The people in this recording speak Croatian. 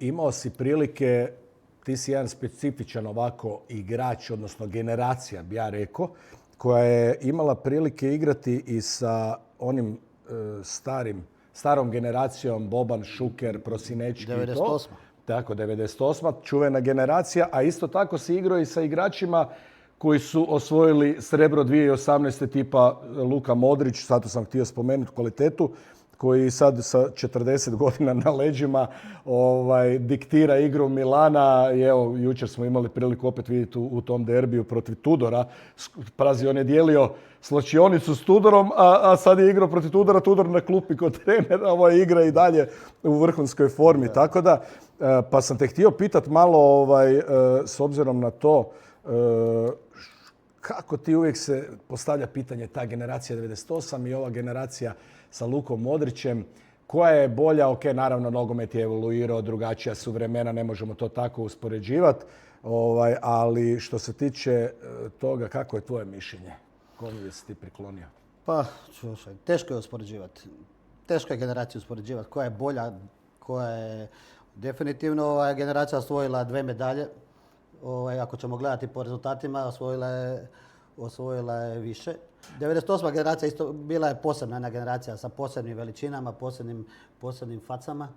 imao si prilike, ti si jedan specifičan ovako igrač, odnosno generacija, bi ja rekao, koja je imala prilike igrati i sa onim starom generacijom Boban, Šuker, Prosinečki i to. 98. Tako, 98. čuvena generacija, a isto tako si igrao i sa igračima koji su osvojili srebro 2018. tipa Luka Modrić, zato sam htio spomenuti kvalitetu, koji sad sa 40 godina na leđima diktira igru Milana. I evo, jučer smo imali priliku opet vidjeti u tom derbiju protiv Tudora. Pazi, on je dijelio slačionicu s Tudorom, a sad je igrao protiv Tudora. Tudor na klupi kod trenera, igra i dalje u vrhunskoj formi. Da. Tako da, pa sam te htio pitati malo, s obzirom na to, kako ti uvijek se postavlja pitanje ta generacija 98 i ova generacija sa Lukom Modrićem, koja je bolja? Ok, naravno, nogomet je evoluirao, drugačija su vremena, ne možemo to tako uspoređivati, ali što se tiče toga, kako je tvoje mišljenje? Kome bi se ti priklonio? Pa, teško je uspoređivati. Teško je generaciju uspoređivati. Koja je bolja, koja je... Definitivno generacija osvojila 2 medalje. Ako ćemo gledati po rezultatima, osvojila je više. 98. generacija isto bila je posebna jedna generacija sa posebnim veličinama, posebnim facama.